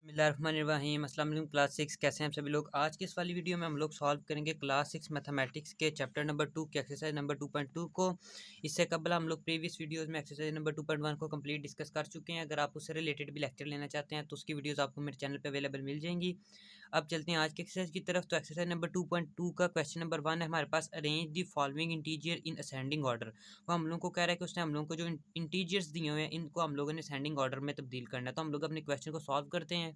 बिस्मिल्लाहिर्रहमानिर्रहीम। अस्सलाम वालेकुम क्लास 6 कैसे हैं आप सभी लोग। आज की इस वाली वीडियो में हम लोग सॉल्व करेंगे क्लास 6 मैथमेटिक्स के चैप्टर नंबर 2 के एक्सरसाइज नंबर 2.2 को। इससे कबल हम लोग प्रीवियस वीडियोस में एक्सरसाइज नंबर 2.1 को कंप्लीट डिस्कस कर चुके हैं। अगर आप उससे रिलेटेड भी लेक्चर लेना चाहते हैं तो उसकी वीडियोस आपको मेरे चैनल पे अवेलेबल मिल जाएंगी। अब चलते हैं आज की एक्सरसाइज की तरफ। तो एक्सरसाइज नंबर 2.2 का क्वेश्चन नंबर 1 है हमारे पास, arrange the following integer in ascending order. वो हम लोग को कह रहा है कि उसने हम लोग को जो इंटीजर्स दिए हुए हैं इनको हम लोगों ने असेंडिंग ऑर्डर में तब्दील करना है। तो हम लोग अपने क्वेश्चन को सॉल्व करते हैं।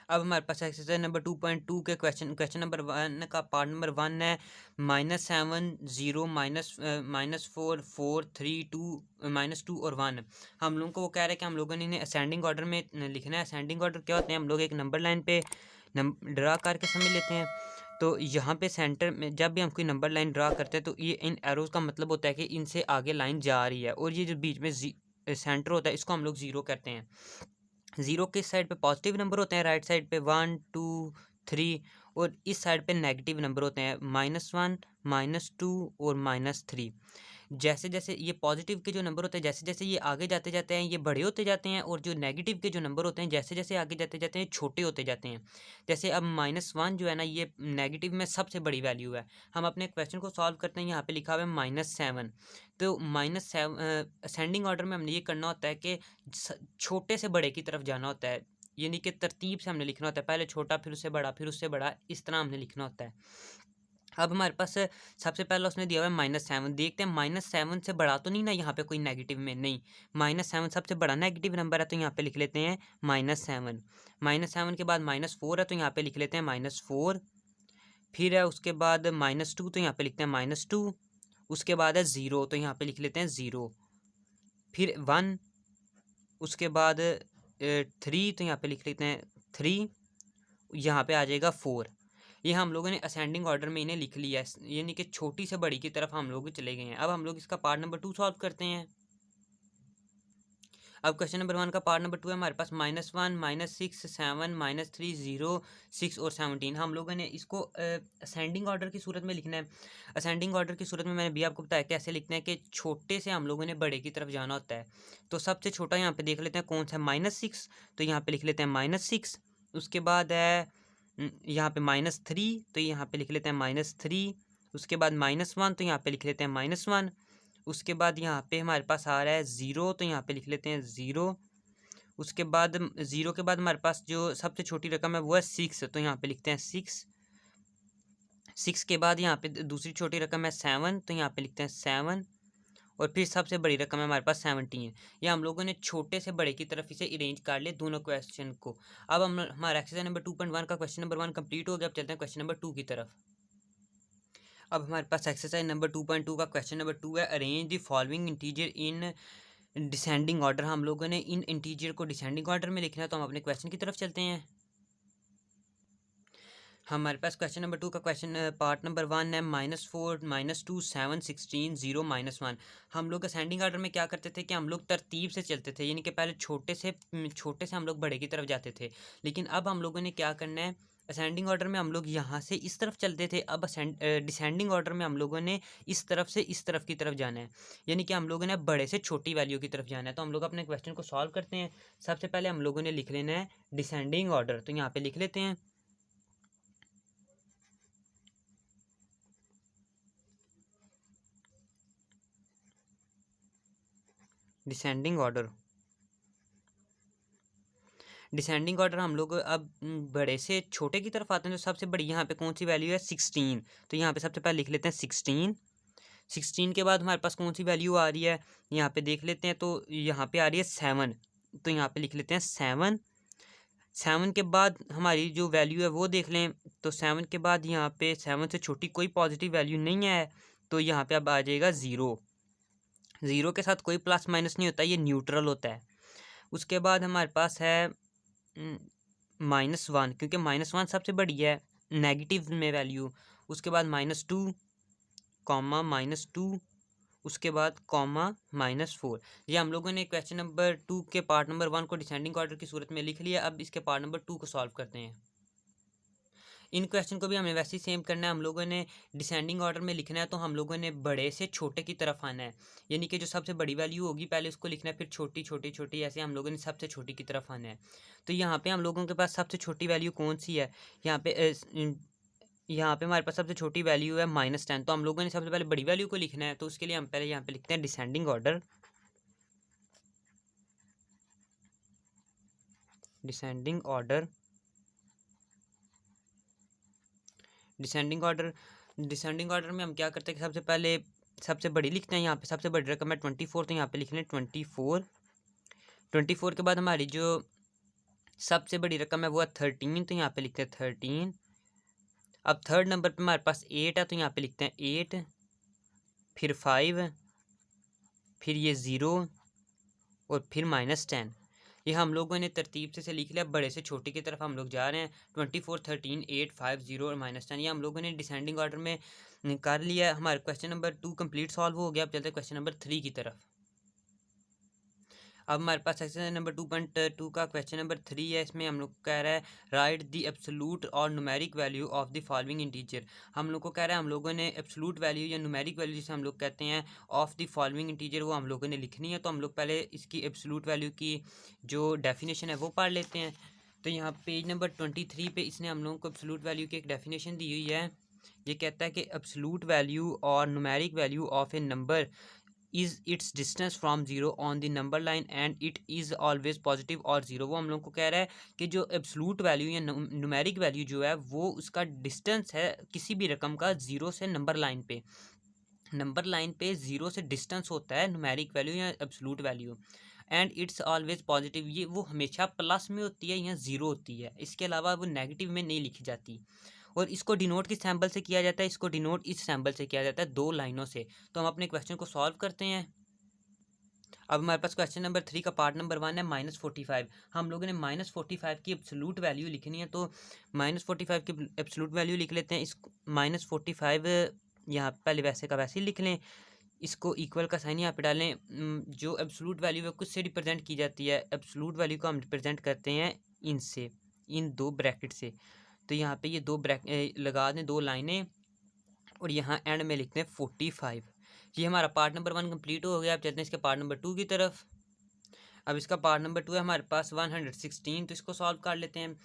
अब हमारे पास एक्सरसाइज नंबर 2.2 के क्वेश्चन नंबर 1 का पार्ट नंबर 1 है -7 0 -4 4 3 2 -2 और 1। हम लोगों को वो कह रहे हैं कि हम लोगों ने इन्हें असेंडिंग ऑर्डर में लिखना है। असेंडिंग ऑर्डर क्या होते हैं, हम लोग एक नंबर लाइन पे ड्रा करके समझ लेते हैं। तो यहाँ पे सेंटर में जब भी हम कोई नंबर लाइन ड्रा करते हैं तो ये इन एरोज का मतलब होता है कि इनसे आगे लाइन जा रही है, और ये जो बीच में सेंटर होता है इसको हम लोग ज़ीरो कहते हैं। ज़ीरो किस साइड पे पॉजिटिव नंबर होते हैं, राइट साइड पे 1 2 3, और इस साइड पे नेगेटिव नंबर होते हैं -1 -2 और -3। जैसे जैसे ये पॉजिटिव के जो नंबर होते हैं जैसे जैसे ये आगे जाते जाते हैं ये बड़े होते जाते हैं, और जो नेगेटिव के जो नंबर होते हैं जैसे जैसे आगे जाते जाते हैं छोटे होते जाते हैं। जैसे अब -1 जो है ना ये नेगेटिव में सबसे बड़ी वैल्यू है। हम अपने क्वेश्चन को सॉल्व करते हैं, यहाँ पे लिखा हुआ है -7। तो -7 असेंडिंग ऑर्डर में हमने ये करना होता है कि छोटे से बड़े की तरफ जाना होता है, यानी कि तरतीब से हमने लिखना होता है, पहले छोटा फिर उससे बड़ा फिर उससे बड़ा, इस तरह हमने लिखना होता है। अब हमारे पास सबसे पहला उसने दिया हुआ है -7। देखते हैं -7 से बड़ा तो नहीं ना यहाँ पे कोई नेगेटिव में, नहीं, -7 सबसे बड़ा नेगेटिव नंबर है तो यहाँ पे लिख लेते हैं -7। -7 के बाद -4 है तो यहाँ पे लिख लेते हैं -4। फिर है उसके बाद -2 तो यहाँ पे लिखते हैं -2। उसके बाद है 0 तो यहाँ पे लिख लेते हैं 0। फिर 1, उसके बाद 3 तो यहाँ पे लिख लेते हैं 3। यहाँ पे आ जाएगा 4। ये हम लोगों ने असेंडिंग ऑर्डर में इन्हें लिख लिया है, यानी कि छोटी से बड़ी की तरफ हम लोग चले गए हैं। अब हम लोग इसका पार्ट नंबर 2 सॉल्व करते हैं। अब क्वेश्चन नंबर 1 का पार्ट नंबर 2 है हमारे पास -1 -6 7 -3 0 6 और 17। हम लोगों ने इसको असेंडिंग ऑर्डर की सूरत में लिखना है। असेंडिंग ऑर्डर की सूरत में मैंने भी आपको बताया कैसे लिखना है कि छोटे से हम लोगों ने बड़े की तरफ जाना होता है। तो सबसे छोटा यहाँ पे देख लेते हैं कौन सा है, -6, तो यहाँ पे लिख लेते हैं -6। उसके बाद है यहाँ पे -3 तो यहाँ पे लिख लेते हैं -3। उसके बाद -1 तो यहाँ पे लिख लेते हैं -1। उसके बाद यहाँ पे हमारे पास आ रहा है 0 तो यहाँ पे लिख लेते हैं 0। उसके बाद 0 के बाद हमारे पास जो सबसे छोटी रकम है वो है 6 तो यहाँ पे लिखते हैं 6। 6 के बाद यहाँ पे दूसरी छोटी रकम है 7 तो यहाँ पे लिखते हैं 7। और फिर सबसे बड़ी रकम है हमारे पास 17। ये हम लोगों ने छोटे से बड़े की तरफ इसे अरेंज कर लिया दोनों क्वेश्चन को। अब हम हमारा एक्सरसाइज नंबर 2.1 का क्वेश्चन नंबर 1 कंप्लीट हो गया। अब चलते हैं क्वेश्चन नंबर 2 की तरफ। अब हमारे पास एक्सरसाइज नंबर 2.2 का क्वेश्चन नंबर 2 है, arrange the following integer in descending order. हम लोगों ने इन इंटीजर को डिसेंडिंग ऑर्डर में लिखना है। तो हम अपने क्वेश्चन की तरफ चलते हैं। हमारे पास क्वेश्चन नंबर 2 का क्वेश्चन पार्ट नंबर 1 है -4 -2 7 16 0 -1। हम लोग असेंडिंग ऑर्डर में क्या करते थे कि हम लोग तरतीब से चलते थे, यानी कि पहले छोटे से हम लोग बड़े की तरफ जाते थे। लेकिन अब हम लोगों ने क्या करना है, असेंडिंग ऑर्डर में हम लोग यहाँ से इस तरफ चलते थे, अब डिसेंडिंग ऑर्डर में हम लोगों ने इस तरफ से इस तरफ की तरफ जाना है, यानी कि हम लोगों ने बड़े से छोटी वैल्यू की तरफ जाना है। तो हम लोग अपने क्वेश्चन को सॉल्व करते हैं। सबसे पहले हम लोगों ने लिख लेना है डिसेंडिंग ऑर्डर, तो यहाँ पे लिख लेते हैं डिसेंडिंग ऑर्डर। डिसेंडिंग ऑर्डर हम लोग अब बड़े से छोटे की तरफ आते हैं। तो सबसे बड़ी यहाँ पे कौन सी वैल्यू है, 16, तो यहाँ पे सबसे पहले लिख लेते हैं 16। 16 के बाद हमारे पास कौन सी वैल्यू आ रही है, यहाँ पे देख लेते हैं, तो यहाँ पे आ रही है 7, तो यहाँ पे लिख लेते हैं 7। 7 के बाद हमारी जो वैल्यू है वो देख लें, तो 7 के बाद यहाँ पे 7 से छोटी कोई पॉजिटिव वैल्यू नहीं है, तो यहाँ पे अब आ जाएगा 0। 0 के साथ कोई प्लस माइनस नहीं होता, ये न्यूट्रल होता है। उसके बाद हमारे पास है -1, क्योंकि -1 सबसे बड़ी है नेगेटिव में वैल्यू। उसके बाद -2 कॉमा -2, उसके बाद कॉमा -4। ये हम लोगों ने क्वेश्चन नंबर 2 के पार्ट नंबर 1 को डिसेंडिंग ऑर्डर की सूरत में लिख लिया। अब इसके पार्ट नंबर 2 को सॉल्व करते हैं। इन क्वेश्चन को भी हमें वैसे ही सेम करना है। हम लोगों ने डिसेंडिंग ऑर्डर में लिखना है, तो हम लोगों ने बड़े से छोटे की तरफ आना है, यानी कि जो सबसे बड़ी वैल्यू होगी पहले उसको लिखना है, फिर छोटी छोटी छोटी, ऐसे हम लोगों ने सबसे छोटी की तरफ आना है। तो यहाँ पे हम लोगों के पास सबसे छोटी वैल्यू कौन सी है, यहाँ पे हमारे पास सबसे छोटी वैल्यू है -10। तो हम लोगों ने सबसे पहले बड़ी वैल्यू को लिखना है, तो उसके लिए हम पहले यहाँ पे लिखते हैं descending order. Descending order descending order में हम क्या करते हैं कि सबसे पहले सबसे बड़ी लिखते हैं। यहाँ पे सबसे बड़ी रकम है 24, तो यहाँ पे लिख लें 24। 24 के बाद हमारी जो सबसे बड़ी रकम है वो है 13, तो यहाँ पे लिखते हैं 13। अब थर्ड नंबर पे हमारे पास 8 है, तो यहाँ पे लिखते हैं 8, फिर 5, फिर ये 0 और फिर -10। ये हम लोगों ने तरतीब से लिख लिया, बड़े से छोटे की तरफ हम लोग जा रहे हैं। 24, 13, 8, 5, 0 और -10, ये हम लोगों ने डिसेंडिंग ऑर्डर में कर लिया है। हमारा क्वेश्चन नंबर 2 कंप्लीट सॉल्व हो गया। अब चलते हैं क्वेश्चन नंबर 3 की तरफ। अब हमारे पास एक्सरसाइज नंबर 2.2 का क्वेश्चन नंबर 3 है। इसमें हम लोग को कह रहा है राइट द एब्सोल्यूट और numeric value of the following integer. हम लोग को कह रहा है हम लोगों ने एब्सोल्यूट वैल्यू या न्यूमेरिक वैल्यू जिसे हम लोग कहते हैं ऑफ द फॉलोइंग इंटीजर, वो हम लोगों ने लिखनी है। तो हम लोग पहले इसकी एब्सोल्यूट वैल्यू की जो डेफिनेशन है वो पढ़ लेते हैं। तो यहाँ पेज नंबर 23 पे इसने हम लोगों को एब्सोल्यूट वैल्यू की एक डेफिनेशन दी हुई है। ये कहता है कि एब्सोल्यूट वैल्यू और numeric value of A number is it's distance from zero on the number line and it is always positive और ज़ीरो। वो हम लोग को कह रहा है कि जो एब्सोल्यूट वैल्यू या न्यूमेरिक वैल्यू जो है वो उसका डिस्टेंस है किसी भी रकम का ज़ीरो से नंबर लाइन पे। नंबर लाइन पे ज़ीरो से डिस्टेंस होता है न्यूमेरिक वैल्यू या absolute value, and it's always positive, ये वो हमेशा प्लस में होती है या ज़ीरो होती है, इसके अलावा वो नेगेटिव में नहीं लिखी जाती। और इसको डिनोट किस सैम्बल से किया जाता है, इसको डिनोट इस सैम्बल से किया जाता है, 2 लाइनों से। तो हम अपने क्वेश्चन को सॉल्व करते हैं। अब हमारे पास क्वेश्चन नंबर 3 का पार्ट नंबर 1 है -45। हम लोगों ने -45 की एब्सोल्यूट वैल्यू लिखनी है, तो -45 की एब्सोल्यूट वैल्यू लिख लेते हैं। इस -45 यहाँ पहले वैसे का वैसे ही लिख लें, इसको इक्वल का साइन यहाँ पे डालें। जो एब्सोल्यूट वैल्यू है कुछ से रिप्रेजेंट की जाती है, एब्सोल्यूट वैल्यू को हम रिप्रेजेंट करते हैं इनसे, इन 2 ब्रैकेट से। तो यहाँ पे ये 2 ब्रैकेट लगा दें, 2 लाइनें, और यहाँ एंड में लिखते हैं 45। ये हमारा पार्ट नंबर 1 कंप्लीट हो गया। अब चलते हैं इसके पार्ट नंबर 2 की तरफ। अब इसका पार्ट नंबर 2 है हमारे पास 116, तो इसको सॉल्व कर लेते हैं।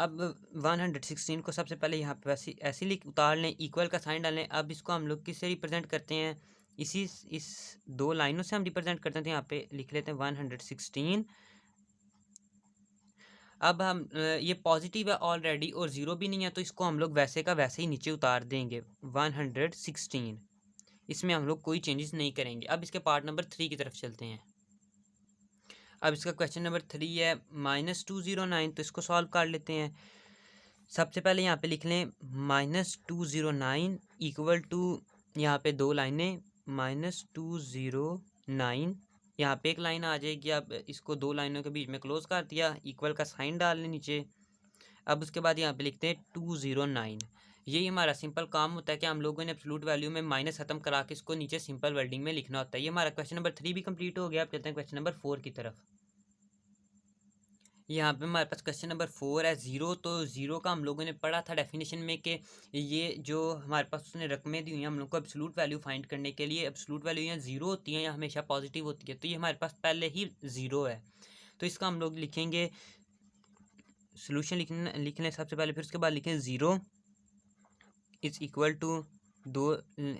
अब 116 को सबसे पहले यहाँ पे वैसे ऐसे लिख उतार लें, इक्वल का साइन डालें। अब इसको हम लोग किससे रिप्रेजेंट करते हैं, इस 2 लाइनों से हम रिप्रेजेंट करते हैं। तो यहाँ पे लिख लेते हैं 116। अब हम ये पॉजिटिव है ऑलरेडी और ज़ीरो भी नहीं है, तो इसको हम लोग वैसे का वैसे ही नीचे उतार देंगे 116। इसमें हम लोग कोई चेंजेस नहीं करेंगे। अब इसके पार्ट नंबर 3 की तरफ चलते हैं। अब इसका क्वेश्चन नंबर 3 है -209, तो इसको सॉल्व कर लेते हैं। सबसे पहले यहाँ पे लिख लें -209 इक्वल टू, यहाँ पे 2 लाइनें, -209, यहाँ पे एक लाइन आ जाएगी। अब इसको 2 लाइनों के बीच में क्लोज कर दिया, इक्वल का साइन डाल लें नीचे। अब उसके बाद यहाँ पे लिखते हैं 209। यही हमारा सिंपल काम होता है कि हम लोगों ने एब्सोल्यूट वैल्यू में माइनस खत्म करा के इसको नीचे सिंपल वर्डिंग में लिखना होता है। ये हमारा क्वेश्चन नंबर 3 भी कंप्लीट हो गया। अब चलते हैं क्वेश्चन नंबर 4 की तरफ। यहाँ पे हमारे पास क्वेश्चन नंबर 4 है ज़ीरो। तो ज़ीरो का हम लोगों ने पढ़ा था डेफिनेशन में कि ये जो हमारे पास उसने रकमें दी हुई हैं हम लोग को एब्सोल्यूट वैल्यू फाइंड करने के लिए, एब्सोल्यूट वैल्यू यहाँ ज़ीरो होती है या हमेशा पॉजिटिव होती है। तो ये हमारे पास पहले ही ज़ीरो है, तो इसका हम लोग लिखेंगे सोल्यूशन लिख लें सबसे पहले, फिर उसके बाद लिखें ज़ीरो इज़ इक्वल टू, 2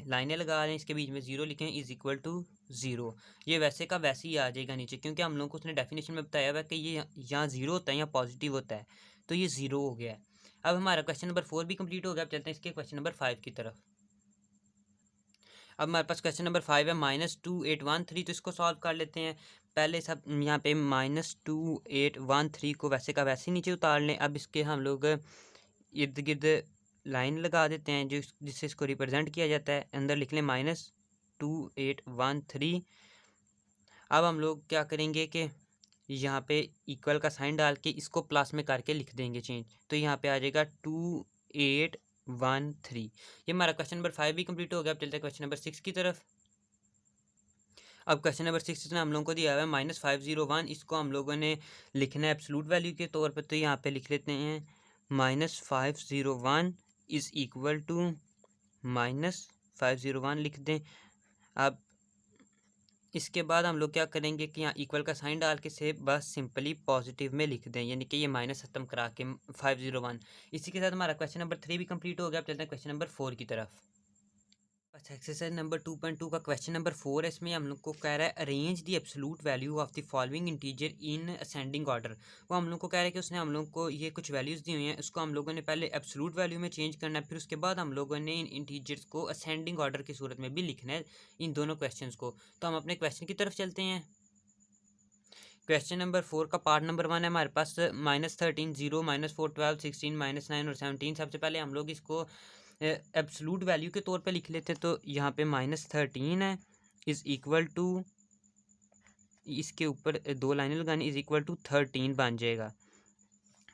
लाइनें लगा लें, इसके बीच में ज़ीरो लिखें, इज़ इक्वल टू ज़ीरो। ये वैसे का वैसे ही आ जाएगा नीचे, क्योंकि हम लोगों को उसने डेफिनेशन में बताया हुआ है कि ये यहाँ ज़ीरो होता है या पॉजिटिव होता है, तो ये ज़ीरो हो गया है। अब हमारा क्वेश्चन नंबर 4 भी कंप्लीट हो गया। अब चलते हैं इसके क्वेश्चन नंबर 5 की तरफ। अब हमारे पास क्वेश्चन नंबर 5 है -2813, तो इसको सॉल्व कर लेते हैं। पहले सब यहाँ पे -2813 को वैसे का वैसे ही नीचे उतार लें। अब इसके हम लोग इर्द गिर्द लाइन लगा देते हैं जो जिससे इसको रिप्रेजेंट किया जाता है। अंदर लिख लें -2813। अब हम लोग क्या करेंगे कि यहाँ पे इक्वल का साइन डाल के इसको प्लस में करके लिख देंगे चेंज, तो यहाँ पे आ जाएगा 2813। ये हमारा क्वेश्चन नंबर 5 भी कंप्लीट हो गया। अब चलते हैं क्वेश्चन नंबर 6 की तरफ। अब क्वेश्चन नंबर 6 में हम लोगों को दिया हुआ है -501, इसको हम लोगों ने लिखना है एब्सोल्यूट वैल्यू के तौर पर। तो यहाँ पे लिख लेते हैं -501 इज़ इक्वल टू -501 लिख दें। अब इसके बाद हम लोग क्या करेंगे कि यहाँ इक्वल का साइन डाल के से बस सिंपली पॉजिटिव में लिख दें, यानी कि ये माइनस खत्म करा के 501। इसी के साथ हमारा क्वेश्चन नंबर 3 भी कंप्लीट हो गया। अब चलते हैं क्वेश्चन नंबर 4 की तरफ। अच्छा, एक्सरसाइज नंबर 2.2 का क्वेश्चन नंबर 4 है। इसमें हम लोग को कह रहा है arrange the absolute value of the following integer in ascending order. वो हम लोग को कह रहा है कि उसने हम लोग को ये कुछ वैल्यूज़ दी हुई हैं, उसको हम लोगों ने पहले एब्सोल्यूट वैल्यू में चेंज करना है, फिर उसके बाद हम लोगों ने इन इंटीजर्स को असेंडिंग ऑर्डर की सूरत में भी लिखना है, इन दोनों क्वेश्चन को। तो हम अपने क्वेश्चन की तरफ चलते हैं। क्वेश्चन नंबर 4 का पार्ट नंबर 1 है हमारे पास -13 0 -4 12 16 -9 और 17। सबसे पहले हम लोग इसको एब्सोल्यूट वैल्यू के तौर पे लिख लेते हैं। तो यहाँ पे -13 है इज़ इक्वल टू, इसके ऊपर 2 लाइनें लगानी, इज़ इक्वल टू 13 बन जाएगा।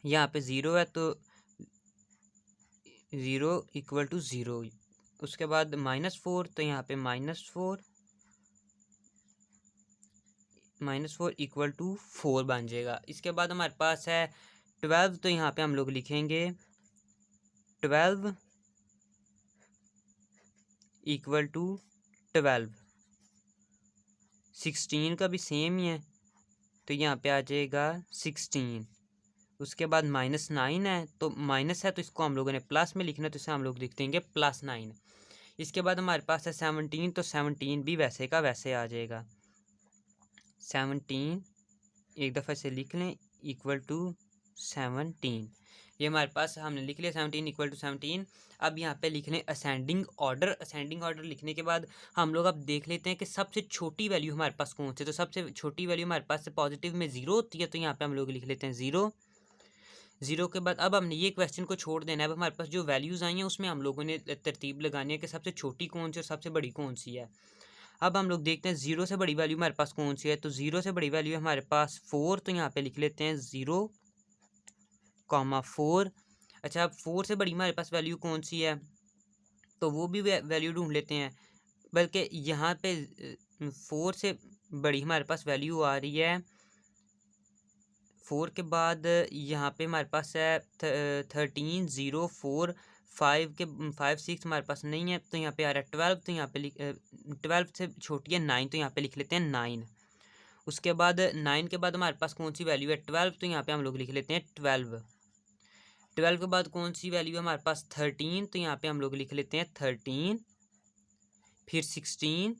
यहाँ पे 0 है तो 0 इक्वल टू 0। उसके बाद -4 तो यहाँ पे -4 इक्वल टू 4 बन जाएगा। इसके बाद हमारे पास है 12, तो यहाँ पे हम लोग लिखेंगे 12 इक्वल टू 12। 16 का भी सेम ही है, तो यहाँ पे आ जाएगा 16। उसके बाद -9 है, तो माइनस है तो इसको हम लोगों ने प्लस में लिखना है, तो इसे हम लोग लिख देंगे +9। इसके बाद हमारे पास है 17, तो 17 भी वैसे का वैसे आ जाएगा। 17 एक दफ़ा से लिख लें इक्वल टू 17। ये हमारे पास हमने लिख लिया 17 इक्वल टू 17। अब यहाँ पे लिख लें असेंडिंग ऑर्डर। असेंडिंग ऑर्डर लिखने के बाद हम लोग अब देख लेते हैं कि सबसे छोटी वैल्यू हमारे पास कौन सी। तो सबसे छोटी वैल्यू हमारे पास से पॉजिटिव में 0 होती है, तो यहाँ पे हम लोग लिख लेते हैं 0। 0 के बाद अब हमने ये क्वेश्चन को छोड़ देना है। अब हमारे पास जो वैल्यूज़ आई हैं उसमें हम लोगों ने तरतीब लगानी है कि सबसे छोटी कौन सी और सबसे बड़ी कौन सी है। अब हम लोग देखते हैं 0 से बड़ी वैल्यू हमारे पास कौन सी है। तो 0 से बड़ी वैल्यू हमारे पास 4, तो यहाँ पे लिख लेते हैं 0,4। अच्छा, अब 4 से बड़ी हमारे पास वैल्यू कौन सी है, तो वो भी वैल्यू ढूंढ लेते हैं। बल्कि यहाँ पे 4 से बड़ी हमारे पास वैल्यू आ रही है 4 के बाद यहाँ पे हमारे पास है 13 0 4 5 के 5 6 हमारे पास नहीं है, तो यहाँ पे आ रहा है 12। तो यहाँ पे 12 से छोटी है 9, तो यहाँ पे लिख लेते हैं 9। उसके बाद 9 के बाद हमारे पास कौन सी वैल्यू है 12, तो यहाँ पे हम लोग लिख लेते हैं 12। 12 के बाद कौन सी वैल्यू है हमारे पास 13, तो यहाँ पे हम लोग लिख लेते हैं 13। फिर 16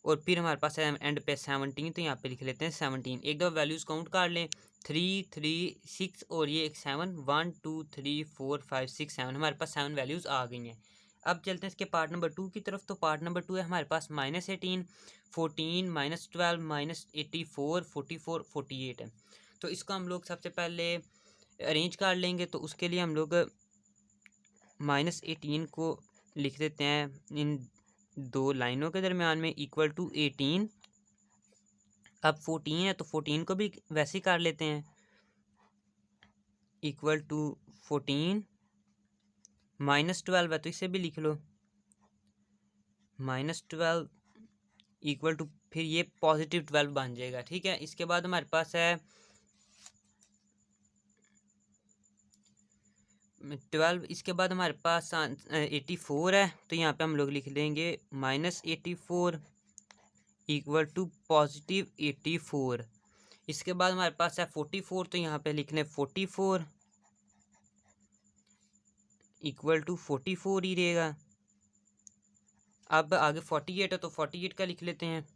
और फिर हमारे पास है एंड पे 17, तो यहाँ पे लिख लेते हैं 17। एक दफ़ा वैल्यूज़ काउंट कर लें 3 3 6 और ये एक 7 1 2 3 4 5 6 7 हमारे पास 7 वैल्यूज़ आ गई हैं। अब चलते हैं इसके पार्ट नंबर 2 की तरफ। तो पार्ट नंबर 2 है हमारे पास -18 14 -12 -84 44 48 है। तो इसको हम लोग सबसे पहले अरेंज कर लेंगे। तो उसके लिए हम लोग -18 को लिख देते हैं इन 2 लाइनों के दरमियान में इक्वल टू 18। अब 14 है तो 14 को भी वैसे ही कर लेते हैं इक्वल टू 14। -12 है तो इसे भी लिख लो -12 इक्वल टू, फिर ये +12 बन जाएगा। ठीक है, इसके बाद हमारे पास है 12। इसके बाद हमारे पास 84 है, तो यहाँ पे हम लोग लिख देंगे -84 इक्वल टू +84। इसके बाद हमारे पास है 44, तो यहाँ पे लिख लें 44 इक्वल टू 44 ही रहेगा। अब आगे 48 है तो 48 का लिख लेते हैं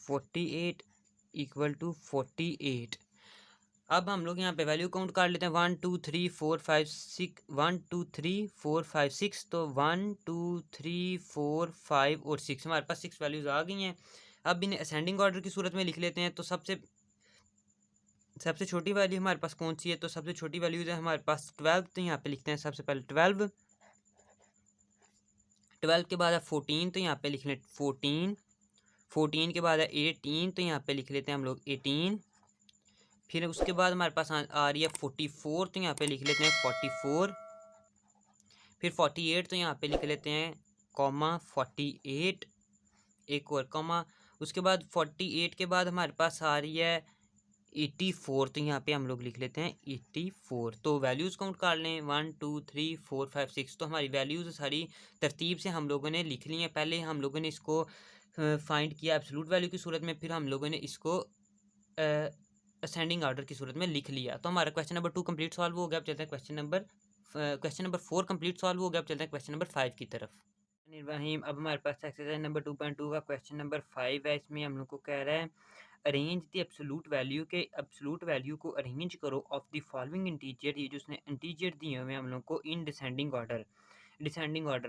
48 इक्वल टू 48। अब हम लोग यहाँ पे वैल्यू काउंट कर लेते हैं 1 2 3 4 5 6 1 2 3 4 5 6। तो 1 2 3 4 5 और 6 हमारे पास 6 वैल्यूज़ आ गई हैं। अब इन्हें असेंडिंग ऑर्डर की सूरत में लिख लेते हैं। तो सबसे छोटी वैल्यू हमारे पास कौन सी है, तो सबसे छोटी वैल्यू है हमारे पास 12। तो यहाँ पे लिखते हैं सबसे पहले 12। 12 के बाद है 14, तो यहाँ पे लिख लें 14। 14 के बाद है 18, तो यहाँ पे लिख लेते हैं हम लोग 18। फिर उसके बाद हमारे पास आ रही है 44, तो यहाँ पे लिख लेते हैं 44। फिर 48, तो यहाँ पे लिख लेते हैं (48) एक और कॉमा। उसके बाद 48 के बाद हमारे पास आ रही है 84, तो यहाँ पे हम लोग लिख लेते हैं 84। तो वैल्यूज़ काउंट कर लें 1 2 3 4 5 6। तो हमारी वैल्यूज़ सारी तरतीब से हम लोगों ने लिख ली हैं। पहले हम लोगों ने इसको फाइंड किया एब्सोल्यूट वैल्यू की सूरत में, फिर हम लोगों ने इसको असेंडिंग ऑर्डर की सूरत में लिख लिया। तो हमारा क्वेश्चन नंबर 2 कंप्लीट सॉल्व हो गया। अब चलते हैं क्वेश्चन नंबर 4 कंप्लीट सॉल्व हो गया। अब चलते हैं क्वेश्चन नंबर 5 की तरफ। इब्राहिम, अब हमारे पास एक्सरसाइज नंबर 2.2 का क्वेश्चन नंबर 5 है। इसमें हम लोग को कह रहा है अरेंज द एब्सोल्यूट वैल्यू के एब्सोल्यूट वैल्यू को अरेंज करो ऑफ द फॉलोइंग इंटीजर। ये जो उसने इंटीजर दिए हुए हम लोग को इन डिसेंडिंग ऑर्डर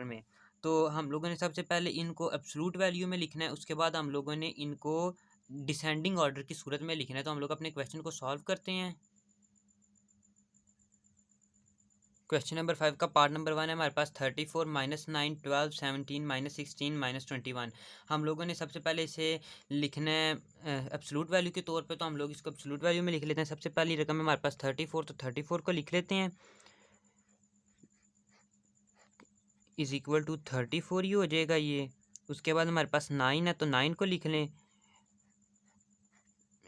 में। तो हम लोगों ने सबसे पहले इनको एब्सोल्यूट वैल्यू में लिखना है, उसके बाद हम लोगों ने इनको डिसेंडिंग ऑर्डर की सूरत में लिखना है। तो हम लोग अपने क्वेश्चन को सॉल्व करते हैं। क्वेश्चन नंबर 5 का पार्ट नंबर 1 है हमारे पास 34 -9 12 17 -16 -21। हम लोगों ने सबसे पहले इसे लिखना है एब्सोल्यूट वैल्यू के तौर पे। तो हम लोग इसको एब्सोल्यूट वैल्यू में लिख लेते हैं। सबसे पहली रकम है हमारे पास 34, तो 34 को लिख लेते हैं इज इक्वल टू 34 ही हो जाएगा ये। उसके बाद हमारे पास 9 है, तो 9 को लिख लें,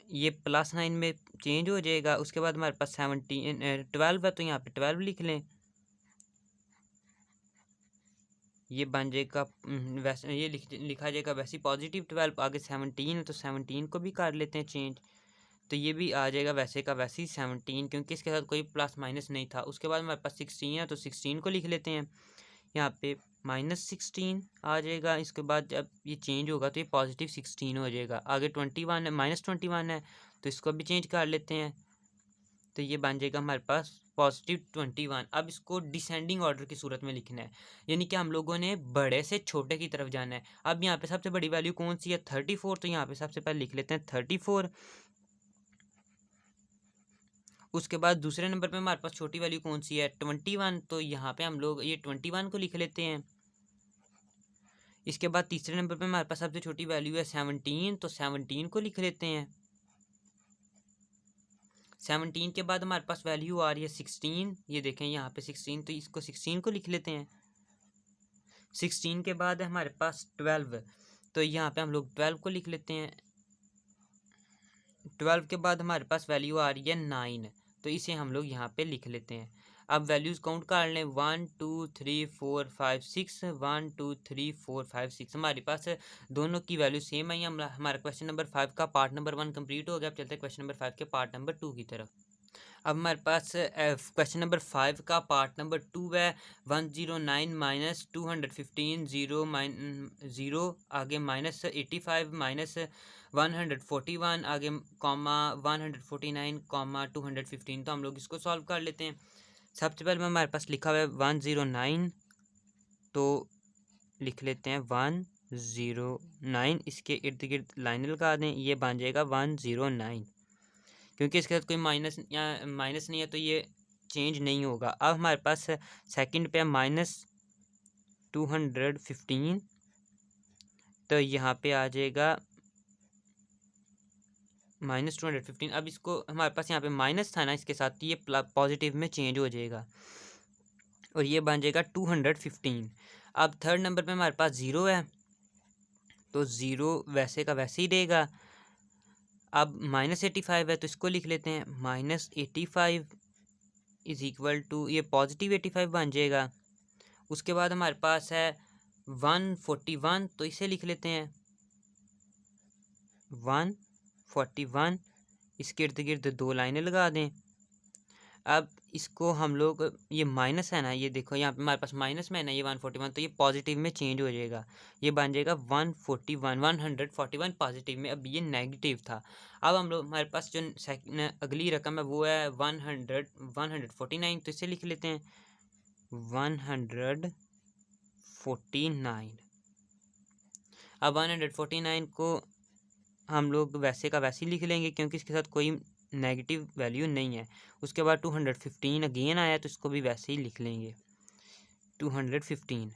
ये +9 में चेंज हो जाएगा। उसके बाद हमारे पास 12 है, तो यहाँ पे 12 लिख लें, ये बन जाएगा वैसे ये लिखा जाएगा वैसे पॉजिटिव 12। आगे 17 है, तो 17 को भी कर लेते हैं चेंज, तो ये भी आ जाएगा वैसे का वैसे ही 17, क्योंकि इसके साथ कोई प्लस माइनस नहीं था। उसके बाद हमारे पास 16 है, तो 16 को लिख लेते हैं, यहाँ पे -16 आ जाएगा। इसके बाद जब ये चेंज होगा तो ये पॉजिटिव 16 हो जाएगा। आगे 21 है, -21 है, तो इसको भी चेंज कर लेते हैं, तो ये बन जाएगा हमारे पास पॉजिटिव 21। अब इसको डिसेंडिंग ऑर्डर की सूरत में लिखना है, यानी कि हम लोगों ने बड़े से छोटे की तरफ जाना है। अब यहाँ पे सबसे बड़ी वैल्यू कौन सी है 34, तो यहाँ पे सबसे पहले लिख लेते हैं 34। उसके बाद दूसरे नंबर पे हमारे पास छोटी वैल्यू कौन सी है 21, तो यहाँ पे हम लोग ये 21 को लिख लेते हैं। इसके बाद तीसरे नंबर पे हमारे पास सबसे छोटी वैल्यू है 17, तो 17 को लिख लेते हैं। 17 के बाद हमारे पास वैल्यू आ रही है 16, ये देखें यहाँ पे 16, तो इसको 16 को लिख लेते हैं। 16 के बाद है हमारे पास 12, तो यहाँ पे हम लोग 12 को लिख लेते हैं। 12 के बाद हमारे पास वैल्यू आ रही है 9, तो इसे हम लोग यहाँ पे लिख लेते हैं। अब वैल्यूज़ काउंट कर लें 1 2 3 4 5 6 1 2 3 4 5 6। हमारे पास दोनों की वैल्यू सेम है। हमारा क्वेश्चन नंबर 5 का पार्ट नंबर 1 कंप्लीट हो गया। अब चलते हैं क्वेश्चन नंबर 5 के पार्ट नंबर 2 की तरफ। अब हमारे पास क्वेश्चन नंबर 5 का पार्ट नंबर 2 है 109 -215 0 आगे -85 -141 आगे कॉमा 149 215। तो हम लोग इसको सॉल्व कर लेते हैं। सबसे पहले हमारे पास लिखा हुआ है 109, तो लिख लेते हैं 109, इसके इर्द गिर्द लाइन लगा दें, ये बन जाएगा 109। क्योंकि इसके साथ कोई माइनस या माइनस नहीं है तो ये चेंज नहीं होगा। अब हमारे पास सेकंड पे -215, तो यहाँ पे आ जाएगा -215। अब इसको हमारे पास यहाँ पे माइनस था ना, इसके साथ तो ये पॉजिटिव में चेंज हो जाएगा और ये बन जाएगा 215। अब थर्ड नंबर पे हमारे पास 0 है, तो 0 वैसे का वैसे ही रहेगा। अब -85 है, तो इसको लिख लेते हैं -85 इज इक्वल टू ये पॉजिटिव 85 बन जाएगा। उसके बाद हमारे पास है 141, तो इसे लिख लेते हैं 141, इसके इर्द गिर्द 2 लाइनें लगा दें। अब इसको हम लोग ये माइनस है ना, ये देखो यहाँ पे हमारे पास माइनस में है ना ये 141, तो ये पॉजिटिव में चेंज हो जाएगा, ये बन जाएगा 141 पॉजिटिव में। अब ये नेगेटिव था। अब हम लोग हमारे पास जो अगली रकम है वो है 149, तो इसे लिख लेते हैं 149। अब 149 को हम लोग वैसे का वैसे ही लिख लेंगे क्योंकि इसके साथ कोई नेगेटिव वैल्यू नहीं है। उसके बाद 215 अगेन आया, तो इसको भी वैसे ही लिख लेंगे 215।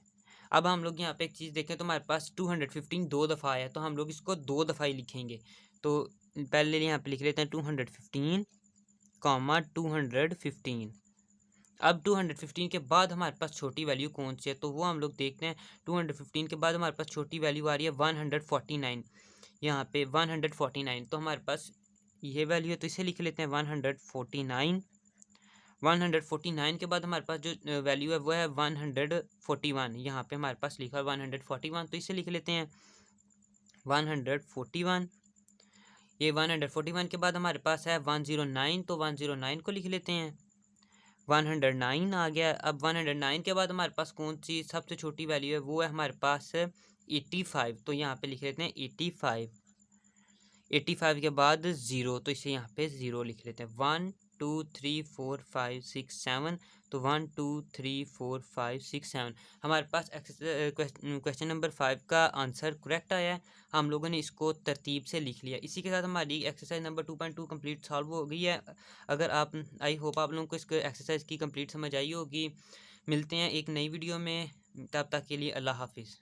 अब हम लोग यहाँ पे एक चीज़ देखें, तो हमारे पास 215 2 दफ़ा आया, तो हम लोग इसको 2 दफ़ा ही लिखेंगे। तो पहले यहाँ पे लिख लेते हैं 215 215। अब 215 के बाद हमारे पास छोटी वैल्यू कौन सी है, तो वो हम लोग देखते हैं। 215 के बाद हमारे पास छोटी वैल्यू आ रही है 149, यहाँ पे 149। तो हमारे पास ये वैल्यू है, तो इसे लिख लेते हैं 149। 149 के बाद हमारे पास जो वैल्यू है वो है 141। यहाँ पे हमारे पास लिखा है 141, तो इसे लिख लेते हैं 141। ये 141 के बाद हमारे पास है 109, तो 109 को लिख लेते हैं 109 आ गया। अब 109 के बाद हमारे पास कौन सी सबसे छोटी वैल्यू है, वो है हमारे पास 85। तो यहाँ पे लिख लेते हैं 85। 85 के बाद ज़ीरो, तो इसे यहाँ पे ज़ीरो लिख लेते हैं। 1 2 3 4 5 6 7, तो 1 2 3 4 5 6 7 हमारे पास क्वेश्चन नंबर 5 का आंसर करेक्ट आया है। हम लोगों ने इसको तरतीब से लिख लिया। इसी के साथ हमारी एक्सरसाइज नंबर 2.2 कंप्लीट सॉल्व हो गई है। अगर आप आई होप आप लोगों को इस एक्सरसाइज की कंप्लीट समझ आई होगी। मिलते हैं एक नई वीडियो में, तब तक के लिए अल्लाह हाफिज़।